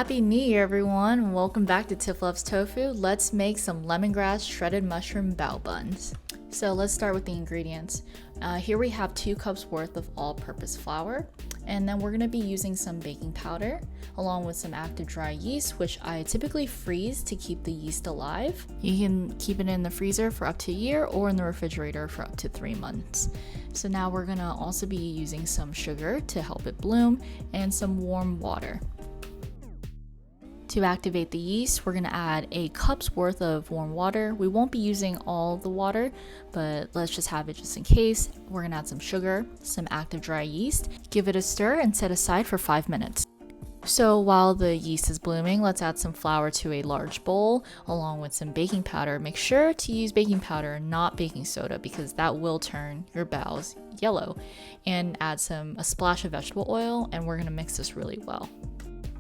Happy New Year, everyone! Welcome back to Tiff Loves Tofu. Let's make some lemongrass shredded mushroom bao buns. So let's start with the ingredients. Here we have 2 cups worth of all-purpose flour, and then we're going to be using some baking powder along with some active dry yeast, which I typically freeze to keep the yeast alive. You can keep it in the freezer for up to a year or in the refrigerator for up to 3 months. So now we're going to also be using some sugar to help it bloom and some warm water. To activate the yeast, we're going to add a cup's worth of warm water. We won't be using all the water, but let's just have it just in case. We're going to add some sugar, some active dry yeast, give it a stir and set aside for 5 minutes. So while the yeast is blooming, let's add some flour to a large bowl along with some baking powder. Make sure to use baking powder, not baking soda, because that will turn your baos yellow. And add a splash of vegetable oil, and we're going to mix this really well.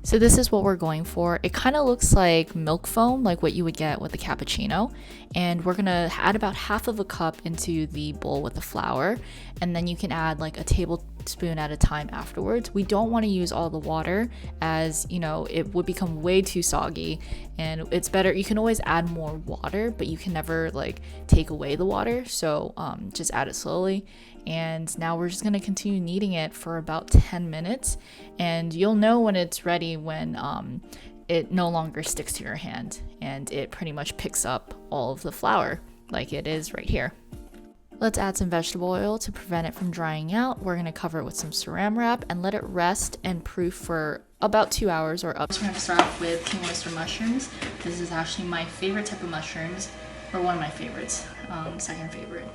So this is what we're going for. It kind of looks like milk foam, like what you would get with a cappuccino. And we're gonna add about half of a cup into the bowl with the flour. And then you can add like a tablespoon at a time afterwards. We don't want to use all the water, as you know, it would become way too soggy. And it's better, you can always add more water, but you can never like take away the water. So just add it slowly. And now we're just going to continue kneading it for about 10 minutes, and you'll know when it's ready when it no longer sticks to your hand and it pretty much picks up all of the flour like it is right here. Let's add some vegetable oil to prevent it from drying out. We're going to cover it with some saran wrap and let it rest and proof for about 2 hours or up. So we're going to start off with king oyster mushrooms. This is actually my favorite type of mushrooms, or one of my favorites, second favorite.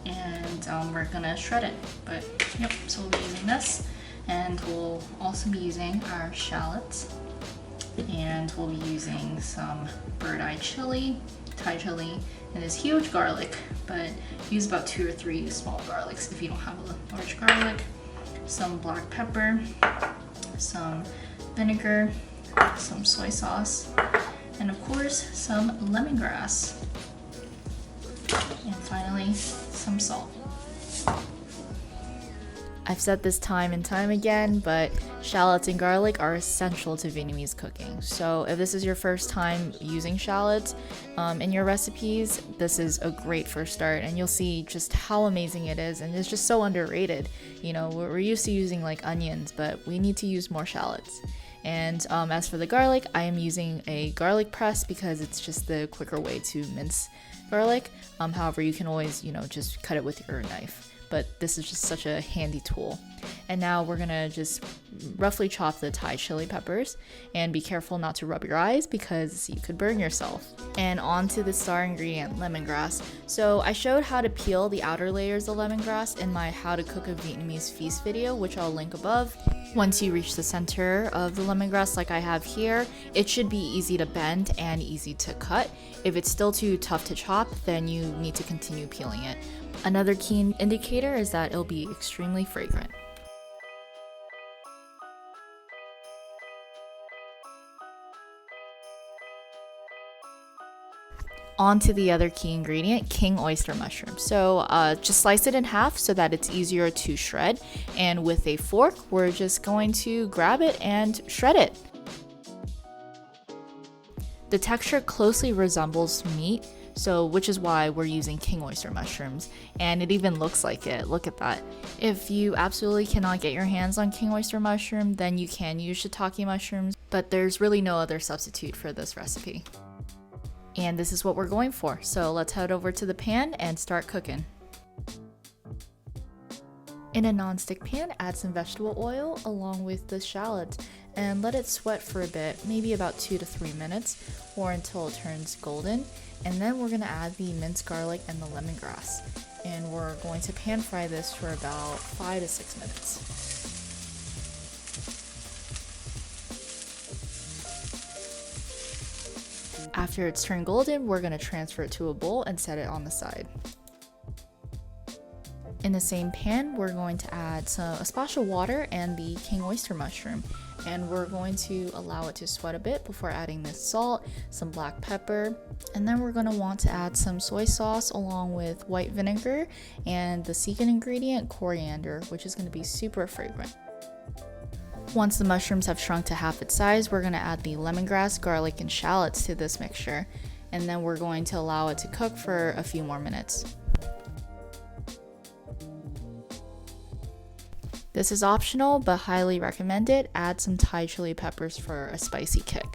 And we're gonna shred it, but yep, so we'll be using this, and we'll also be using our shallots, and we'll be using some bird-eye chili, Thai chili, and this huge garlic, but use about 2 or 3 small garlics if you don't have a large garlic, some black pepper, some vinegar, some soy sauce, and of course some lemongrass, and finally some salt. I've said this time and time again, but shallots and garlic are essential to Vietnamese cooking. So if this is your first time using shallots in your recipes, this is a great first start, and you'll see just how amazing it is, and it's just so underrated. You know, we're used to using like onions, but we need to use more shallots. And as for the garlic, I am using a garlic press because it's just the quicker way to mince garlic. However, you can always, just cut it with your knife. But this is just such a handy tool. And now we're gonna just roughly chop the Thai chili peppers, and be careful not to rub your eyes because you could burn yourself. And on to the star ingredient, lemongrass. So I showed how to peel the outer layers of lemongrass in my how to cook a Vietnamese feast video, which I'll link above. Once you reach the center of the lemongrass like I have here, it should be easy to bend and easy to cut. If it's still too tough to chop, then you need to continue peeling it. Another key indicator is that it'll be extremely fragrant. On to the other key ingredient, king oyster mushroom. So just slice it in half so that it's easier to shred. And with a fork, we're just going to grab it and shred it. The texture closely resembles meat, which is why we're using king oyster mushrooms, and it even looks like it. Look at that. If you absolutely cannot get your hands on king oyster mushroom, then you can use shiitake mushrooms, but there's really no other substitute for this recipe. And this is what we're going for, so let's head over to the pan and start cooking. In a non-stick pan, add some vegetable oil along with the shallots and let it sweat for a bit, maybe about 2 to 3 minutes, or until it turns golden. And then we're gonna add the minced garlic and the lemongrass. And we're going to pan fry this for about 5 to 6 minutes. After it's turned golden, we're gonna transfer it to a bowl and set it on the side. In the same pan, we're going to add a splash of water and the king oyster mushroom, and we're going to allow it to sweat a bit before adding the salt, some black pepper, and then we're going to want to add some soy sauce along with white vinegar and the secret ingredient, coriander, which is going to be super fragrant. Once the mushrooms have shrunk to half its size, we're going to add the lemongrass, garlic, and shallots to this mixture, and then we're going to allow it to cook for a few more minutes. This is optional, but highly recommended. Add some Thai chili peppers for a spicy kick.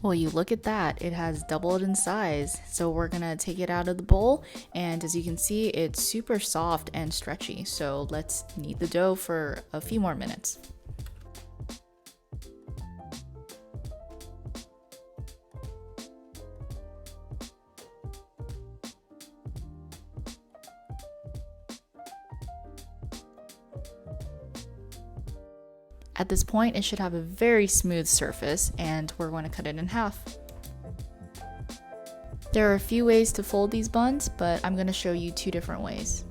Well, you look at that, it has doubled in size. So we're gonna take it out of the bowl, and as you can see, it's super soft and stretchy. So let's knead the dough for a few more minutes. At this point, it should have a very smooth surface, and we're going to cut it in half. There are a few ways to fold these buns, but I'm going to show you two different ways.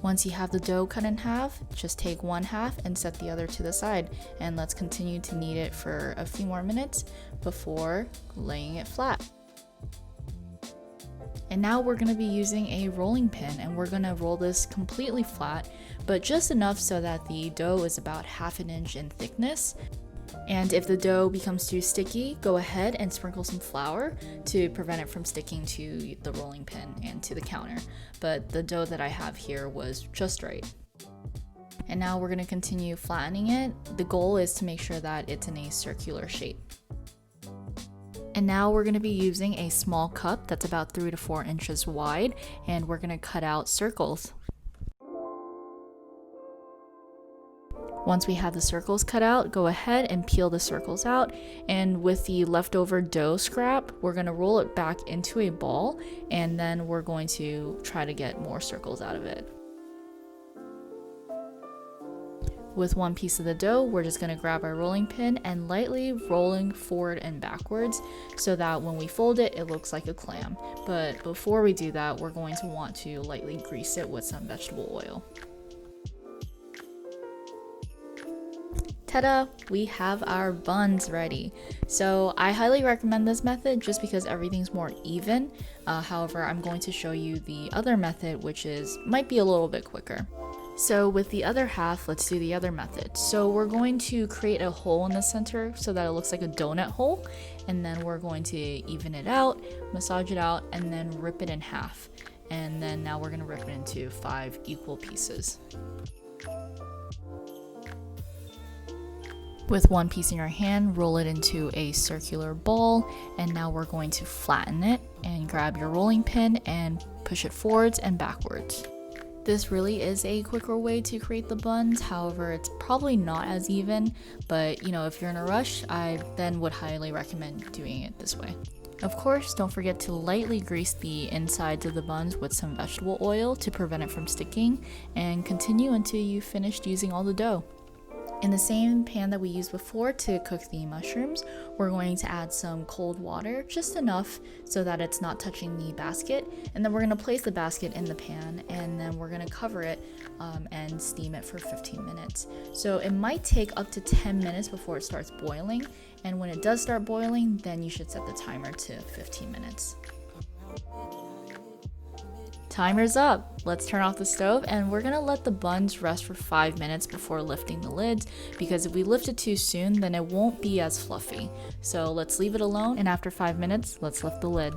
Once you have the dough cut in half, just take one half and set the other to the side, and let's continue to knead it for a few more minutes before laying it flat. And now we're going to be using a rolling pin, and we're going to roll this completely flat, but just enough so that the dough is about ½ an inch in thickness. And if the dough becomes too sticky, go ahead and sprinkle some flour to prevent it from sticking to the rolling pin and to the counter. But the dough that I have here was just right. And now we're going to continue flattening it. The goal is to make sure that it's in a circular shape. And now we're going to be using a small cup that's about 3 to 4 inches wide, and we're going to cut out circles. Once we have the circles cut out, go ahead and peel the circles out, and with the leftover dough scrap, we're going to roll it back into a ball, and then we're going to try to get more circles out of it. With one piece of the dough, we're just going to grab our rolling pin and lightly rolling forward and backwards so that when we fold it, it looks like a clam. But before we do that, we're going to want to lightly grease it with some vegetable oil. Ta-da! We have our buns ready. So I highly recommend this method just because everything's more even. However, I'm going to show you the other method, which might be a little bit quicker. So with the other half, let's do the other method. So we're going to create a hole in the center so that it looks like a donut hole, and then we're going to even it out, massage it out, and then rip it in half. And then now we're going to rip it into 5 equal pieces. With one piece in your hand, roll it into a circular ball, and now we're going to flatten it and grab your rolling pin and push it forwards and backwards. This really is a quicker way to create the buns, however it's probably not as even, but if you're in a rush, I then would highly recommend doing it this way. Of course, don't forget to lightly grease the insides of the buns with some vegetable oil to prevent it from sticking, and continue until you've finished using all the dough. In the same pan that we used before to cook the mushrooms, we're going to add some cold water, just enough so that it's not touching the basket. And then we're going to place the basket in the pan, and then we're going to cover it and steam it for 15 minutes. So it might take up to 10 minutes before it starts boiling. And when it does start boiling, then you should set the timer to 15 minutes. Timer's up. Let's turn off the stove, and we're gonna let the buns rest for 5 minutes before lifting the lids, because if we lift it too soon, then it won't be as fluffy. So let's leave it alone, and after 5 minutes, let's lift the lid.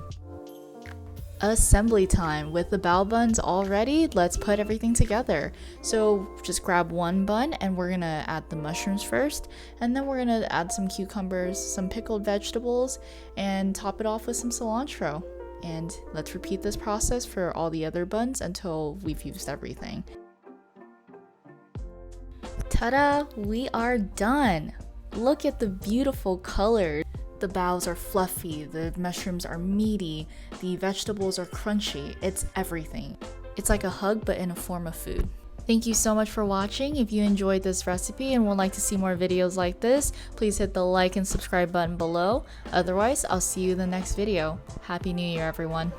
Assembly time. With the bao buns all ready, let's put everything together. So just grab one bun, and we're gonna add the mushrooms first, and then we're gonna add some cucumbers, some pickled vegetables, and top it off with some cilantro. And let's repeat this process for all the other buns until we've used everything. Ta-da! We are done! Look at the beautiful colors. The baos are fluffy, the mushrooms are meaty, the vegetables are crunchy. It's everything. It's like a hug, but in a form of food. Thank you so much for watching. If you enjoyed this recipe and would like to see more videos like this, please hit the like and subscribe button below. Otherwise, I'll see you in the next video. Happy New Year, everyone.